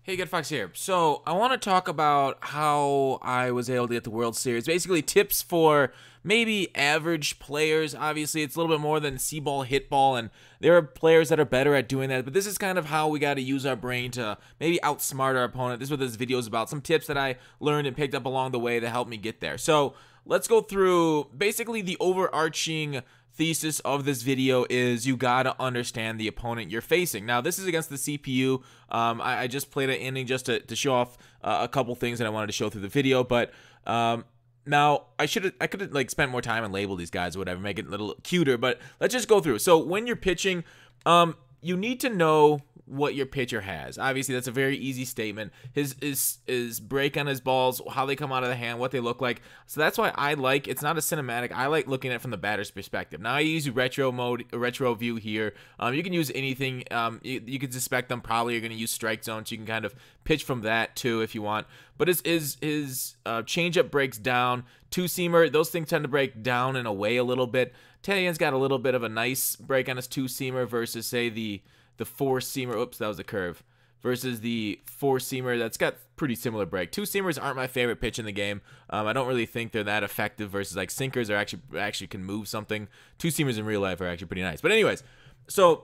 Hey, Good Fox here. So I want to talk about how I was able to get the World Series. Basically, tips for maybe average players. Obviously, it's a little bit more than see-ball, hit ball, and there are players that are better at doing that. But this is kind of how we got to use our brain to maybe outsmart our opponent. This is what this video is about. Some tips that I learned and picked up along the way to help me get there. So let's go through basically the overarching thesis of this video is you gotta understand the opponent you're facing. Now, this is against the CPU. I just played an inning just to show off a couple things that I wanted to show through the video, but now I could have like spent more time and labeled these guys or whatever, make it a little cuter, but let's just go through. So when you're pitching, you need to know what your pitcher has. Obviously, that's a very easy statement. His break on his balls, how they come out of the hand, what they look like. So that's why it's not a cinematic. I like looking at it from the batter's perspective. Now I use retro mode, a retro view here. You can use anything. You can suspect them probably are going to use strike zone, so you can kind of pitch from that too if you want. But his changeup breaks down. Two-seamer, those things tend to break down and away a little bit. Talian's got a little bit of a nice break on his two-seamer versus, say, the four-seamer. Oops, that was a curve. Versus the four-seamer that's got pretty similar break. Two-seamers aren't my favorite pitch in the game. I don't really think they're that effective versus like sinkers are actually can move something. Two-seamers in real life are actually pretty nice. But anyways, so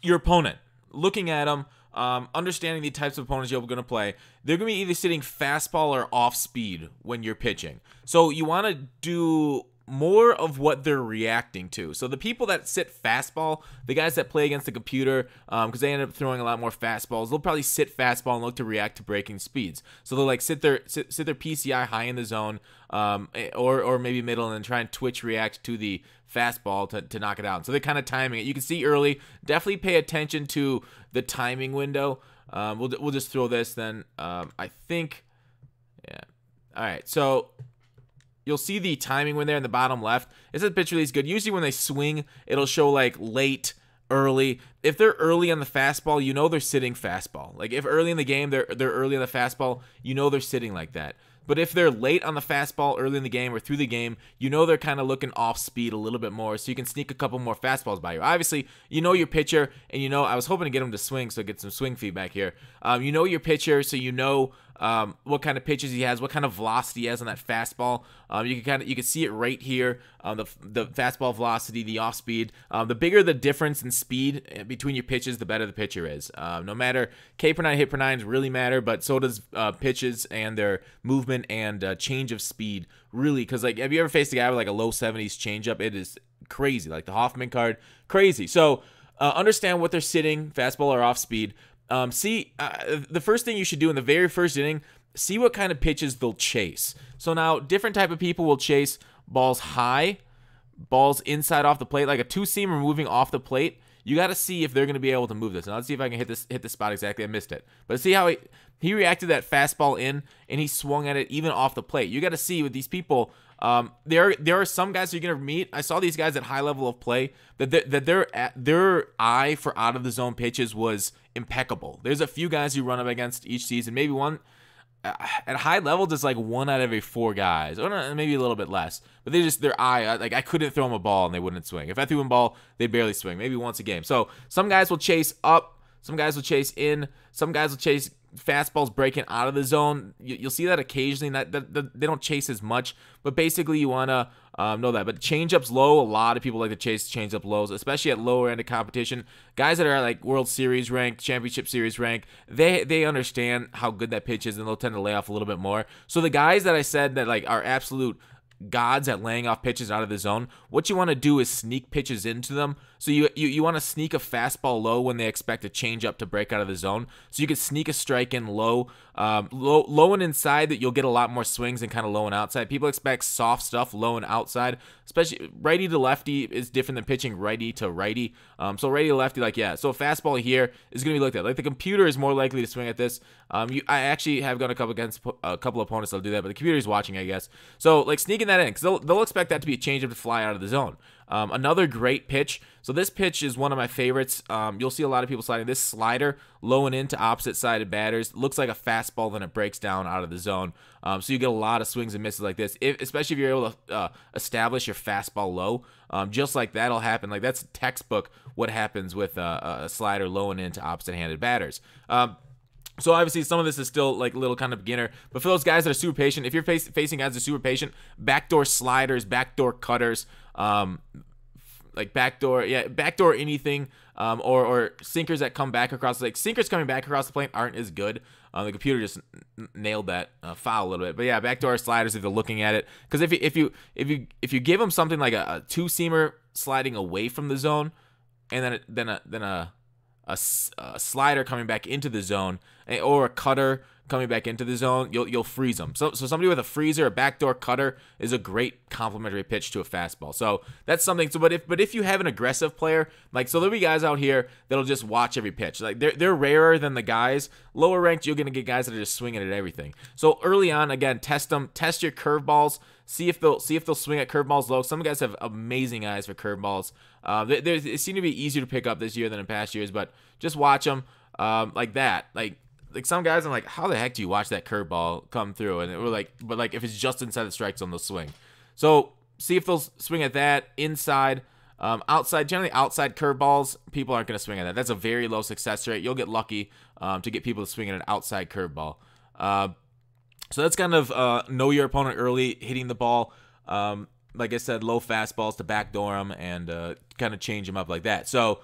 your opponent, looking at them, understanding the types of opponents you're going to play, they're going to be either sitting fastball or off speed when you're pitching. So you want to do more of what they're reacting to. So the people that sit fastball, the guys that play against the computer, because they end up throwing a lot more fastballs, they'll probably sit fastball and look to react to breaking speeds. So they'll like sit their PCI high in the zone, or maybe middle, and then try and twitch react to the fastball to knock it out. So they're kind of timing it. You can see early. Definitely pay attention to the timing window. We'll just throw this then. I think, yeah. All right. So you'll see the timing when they're in the bottom left. It says pitch release good. Usually when they swing, it'll show like late, early. If they're early on the fastball, you know they're sitting fastball. Like if early in the game they're early on the fastball, you know they're sitting like that. But if they're late on the fastball early in the game or through the game, you know they're kind of looking off speed a little bit more, so you can sneak a couple more fastballs by you. Obviously, you know your pitcher, and you know I was hoping to get him to swing, so I get some swing feedback here. You know your pitcher, so you know what kind of pitches he has, what kind of velocity he has on that fastball. You can see it right here. The fastball velocity, the off speed. The bigger the difference in speed between your pitches, the better the pitcher is. No matter K per nine, hit per nines really matter, but so does pitches and their movement and change of speed. Really, because like, have you ever faced a guy with like a low 70s changeup? It is crazy, like the Hoffman card, crazy. So understand what they're sitting, fastball or off speed. The first thing you should do in the very first inning, see what kind of pitches they'll chase. So now, different type of people will chase balls high, balls inside off the plate, like a two-seamer moving off the plate. You got to see if they're going to be able to move this. Now let's see if I can hit this spot exactly. I missed it, but see how he reacted to that fastball in, and he swung at it even off the plate. You got to see with these people. There are some guys you're gonna meet. I saw these guys at high level of play that their eye for out of the zone pitches was impeccable. There's a few guys you run up against each season, maybe one at high level, just like 1 out of every 4 guys, or maybe a little bit less. But their eye, like I couldn't throw them a ball and they wouldn't swing. If I threw them a ball, they barely swing, maybe once a game. So some guys will chase up, some guys will chase in, some guys will chase fastballs breaking out of the zone. You'll see that occasionally. They don't chase as much, but basically you want to know that. But changeups low, a lot of people like to chase changeup lows, especially at lower end of competition. Guys that are like World Series rank, Championship Series rank, they understand how good that pitch is, and they'll tend to lay off a little bit more. So the guys that I said that like are absolute gods at laying off pitches out of the zone, what you want to do is sneak pitches into them. So you want to sneak a fastball low when they expect a changeup to break out of the zone. So you can sneak a strike in low, low and inside, that you'll get a lot more swings than kind of low and outside. People expect soft stuff low and outside, especially righty to lefty is different than pitching righty to righty. So righty to lefty, like, yeah. So a fastball here is going to be looked at. Like the computer is more likely to swing at this. I actually have gone against a couple of opponents that'll do that, but the computer is watching, I guess. So like sneaking that in, because they'll expect that to be a changeup to fly out of the zone. Another great pitch. So this pitch is one of my favorites. You'll see a lot of people sliding this slider low and into opposite-sided batters. Looks like a fastball, then it breaks down out of the zone. So you get a lot of swings and misses like this, especially if you're able to establish your fastball low. Just like that'll happen. Like that's textbook what happens with a slider low and into opposite-handed batters. So obviously some of this is still like a little kind of beginner, but for those guys that are super patient, if you're facing guys that are super patient, backdoor sliders, backdoor cutters, like backdoor anything, or sinkers that come back across, like sinkers coming back across the plane aren't as good. The computer just nailed that foul a little bit, but yeah, backdoor sliders if they're looking at it, because if you give them something like a two seamer sliding away from the zone, and then a slider coming back into the zone, or a cutter coming back into the zone, you'll freeze them. So somebody with a freezer, a backdoor cutter, is a great complementary pitch to a fastball. So that's something. So but if you have an aggressive player, like, so there'll be guys out here that'll just watch every pitch. Like they're rarer than the guys lower ranked. You're gonna get guys that are just swinging at everything. So early on, again, test them, test your curveballs. See if they'll swing at curveballs low. Some guys have amazing eyes for curveballs. They seem to be easier to pick up this year than in past years, but just watch them like that. Like some guys, I'm like, how the heck do you watch that curveball come through? And we're like, but like if it's just inside the strike zone, they'll swing. So see if they'll swing at that inside, outside. Generally, outside curveballs, people aren't going to swing at that. That's a very low success rate. You'll get lucky to get people to swing at an outside curveball. So that's kind of know your opponent early, hitting the ball. Like I said, low fastballs to backdoor them and kind of change them up like that. So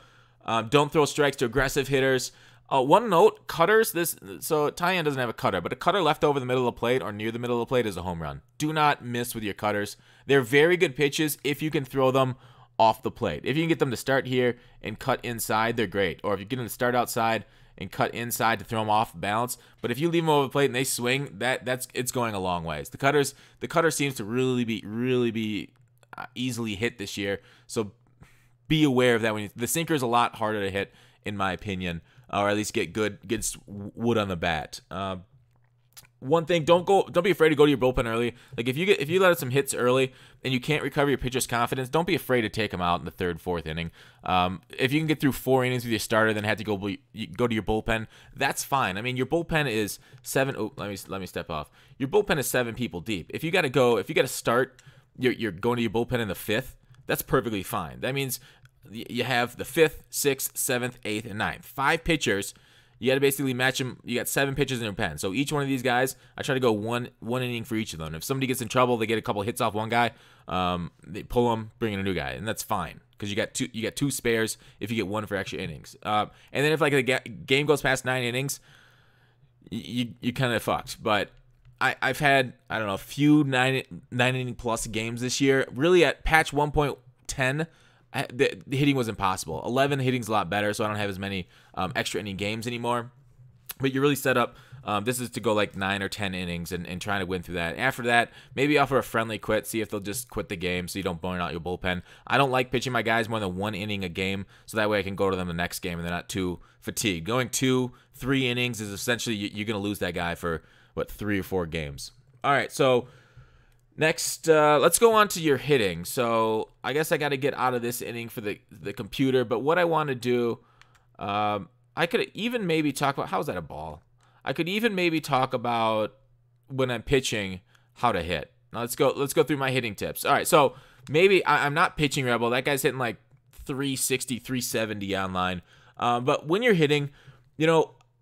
don't throw strikes to aggressive hitters. One note, cutters. So Tyon doesn't have a cutter, but a cutter left over the middle of the plate or near the middle of the plate is a home run. Do not miss with your cutters. They're very good pitches if you can throw them off the plate. If you can get them to start here and cut inside, they're great. Or if you get them to start outside and cut inside to throw them off balance. But if you leave them over the plate and they swing, it's going a long ways. The cutter seems to really be easily hit this year. So be aware of that. The sinker is a lot harder to hit, in my opinion, or at least get good wood on the bat. One thing, don't be afraid to go to your bullpen early. Like if you let out some hits early and you can't recover your pitcher's confidence, don't be afraid to take them out in the third, fourth inning. If you can get through 4 innings with your starter, then have to go to your bullpen, that's fine. I mean, your bullpen is 7. Oh, let me step off. Your bullpen is 7 people deep. If you got to start, you're going to your bullpen in the 5th. That's perfectly fine. That means you have the 5th, 6th, 7th, 8th, and 9th. 5 pitchers. You got to basically match them. You got 7 pitchers in your pen. So each one of these guys, I try to go one inning for each of them. If somebody gets in trouble, they get a couple hits off one guy. They pull them, bring in a new guy, and that's fine because you got two spares if you get 1 for extra innings. And then if like the game goes past 9 innings, you kind of fucked. But I've had, I don't know, a few 9 inning plus games this year. Really at patch 1.10. The hitting was impossible. 11 hitting's a lot better, so I don't have as many extra inning games anymore. But you're really set up. This is to go like 9 or 10 innings and trying to win through that. After that, maybe offer a friendly quit. See if they'll just quit the game so you don't burn out your bullpen. I don't like pitching my guys more than 1 inning a game, so that way I can go to them the next game and they're not too fatigued. Going 2-3 innings is essentially you're going to lose that guy for, 3 or 4 games. All right, so next, let's go on to your hitting. So I guess I got to get out of this inning for the computer. But what I want to do, I could even maybe talk about, how's that a ball? I could even maybe talk about when I'm pitching how to hit. Now let's go through my hitting tips. All right, so maybe I'm not pitching Rebel. That guy's hitting like 360, 370 online. But when you're hitting,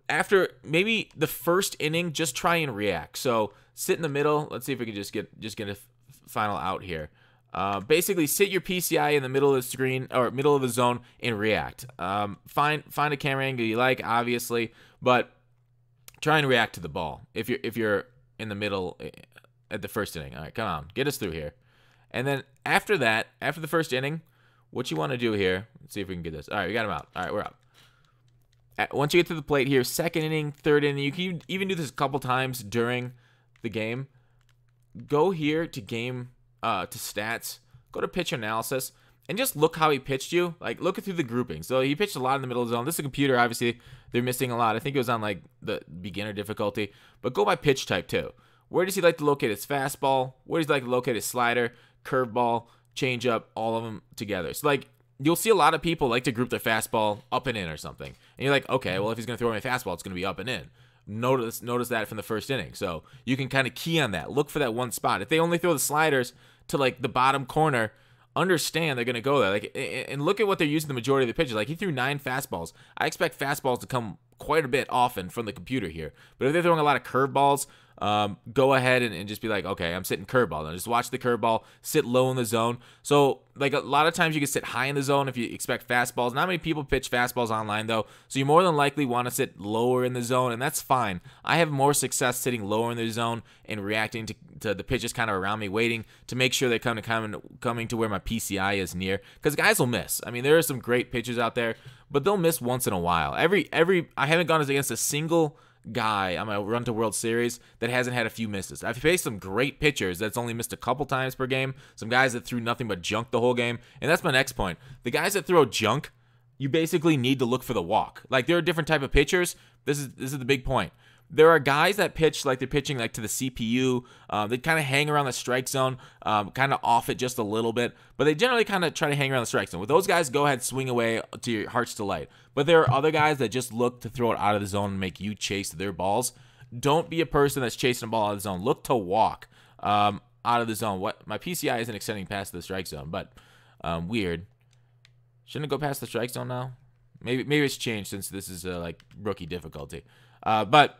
after maybe the first inning, just try and react. So sit in the middle. Let's see if we can just get a final out here. Basically, sit your PCI in the middle of the screen or middle of the zone and react. Find a camera angle you like, obviously, but try and react to the ball. If you're in the middle at the first inning, all right, come on, get us through here. And then after that, after the first inning, what you want to do here? Let's see if we can get this. All right, we got him out. All right, we're up. Once you get to the plate here, second inning, third inning, you can even do this a couple times during the game. Go here to game to stats, go to pitch analysis, and just look how he pitched you. Like, look through the grouping. So he pitched a lot in the middle of the zone. This is a computer, obviously. They're missing a lot. I think it was on like the beginner difficulty. But go by pitch type too. Where does he like to locate his fastball? Where does he like to locate his slider, curveball, changeup, all of them together? So like, you'll see a lot of people like to group their fastball up and in or something. And you're like, okay, well, if he's going to throw my fastball, it's going to be up and in. Notice that from the first inning. So you can kind of key on that. Look for that one spot. If they only throw the sliders to like the bottom corner understand they're going to go there. Like, and look at what they're using the majority of the pitches. Like, he threw 9 fastballs. I expect fastballs to come quite a bit often from the computer here. But if they're throwing a lot of curveballs, go ahead and just be like, okay, I'm sitting curveball. Now just watch the curveball, sit low in the zone. So, like, a lot of times you can sit high in the zone if you expect fastballs. Not many people pitch fastballs online, though, so you more than likely want to sit lower in the zone, and that's fine. I have more success sitting lower in the zone and reacting to the pitches kind of around me, waiting to make sure they're coming to where my PCI is near, because guys will miss. I mean, there are some great pitchers out there, but they'll miss once in a while. I haven't gone against a single guy on my run to World Series that hasn't had a few misses. I've faced some great pitchers that's only missed a couple times per game, some guys that threw nothing but junk the whole game, and that's my next point. The guys that throw junk, you basically need to look for the walk. Like, there are different type of pitchers. This is the big point. There are guys that pitch like they're pitching like to the CPU. They kind of hang around the strike zone, kind of off it just a little bit, but they generally kind of try to hang around the strike zone. With those guys, go ahead, swing away to your heart's delight. But there are other guys that just look to throw it out of the zone and make you chase their balls. Don't be a person that's chasing a ball out of the zone. Look to walk out of the zone. What, my PCI isn't extending past the strike zone, but weird. Shouldn't it go past the strike zone now? Maybe it's changed since this is like rookie difficulty. But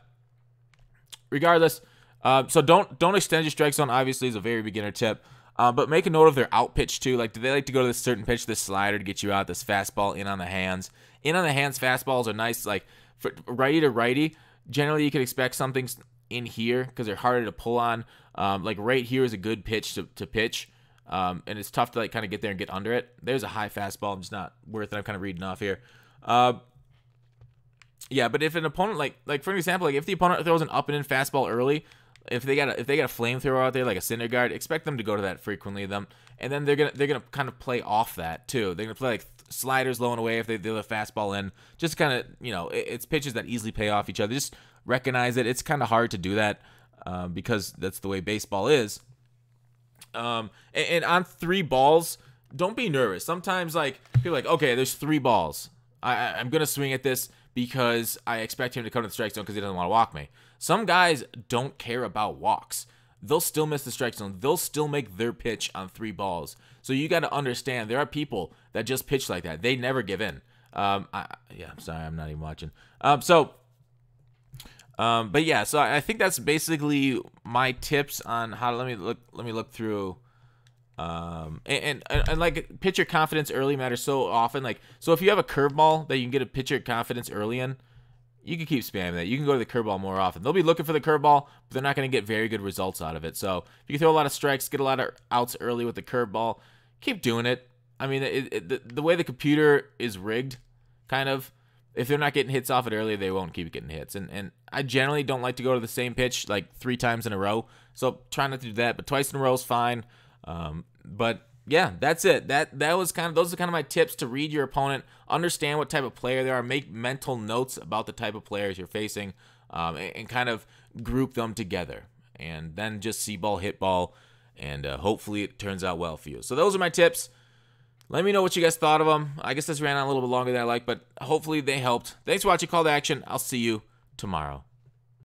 regardless, so don't extend your strike zone. Obviously, is a very beginner tip. But make a note of their out pitch too. Like, do they like to go to this certain pitch, this slider to get you out, this fastball in on the hands? In on the hands fastballs are nice. Like, for righty to righty, generally you can expect something in here because they're harder to pull on. Like right here is a good pitch to pitch. And it's tough to like kind of get there and get under it. There's a high fastball. I'm just not worth it. I'm kind of reading off here. Yeah, but if an opponent like for an example, like if the opponent throws an up and in fastball early, if they got a flamethrower out there like a cinder guard, expect them to go to that frequently. And then they're gonna kind of play off that too. They're gonna play like sliders low and away if they do the fastball in. Just kind of, you know, it's pitches that easily pay off each other. Just recognize it. It's kind of hard to do that because that's the way baseball is. And on 3 balls, don't be nervous. Sometimes like people are like, okay, there's 3 balls. I'm gonna swing at this because I expect him to come to the strike zone because he doesn't want to walk me. Some guys don't care about walks. They'll still miss the strike zone. They'll still make their pitch on 3 balls. So you got to understand there are people that just pitch like that. They never give in. Yeah, I'm sorry, I'm not even watching. But yeah, so I think that's basically my tips on how to let me look through. And like pitcher confidence early matters so often. Like, so if you have a curveball that you can get a pitcher confidence early in, you can keep spamming that. You can go to the curveball more often. They'll be looking for the curveball, but they're not going to get very good results out of it. So if you can throw a lot of strikes, get a lot of outs early with the curveball, keep doing it. I mean, the way the computer is rigged, kind of, if they're not getting hits off it early, they won't keep getting hits. And I generally don't like to go to the same pitch like 3 times in a row. So try not to do that, but twice in a row is fine. But yeah, that's it. Those are kind of my tips to read your opponent, understand what type of player they are, make mental notes about the type of players you're facing, and kind of group them together, and then just see ball, hit ball, and hopefully it turns out well for you. So those are my tips. Let me know what you guys thought of them. I guess this ran on a little bit longer than I like, but hopefully they helped. Thanks for watching Call to Action. I'll see you tomorrow.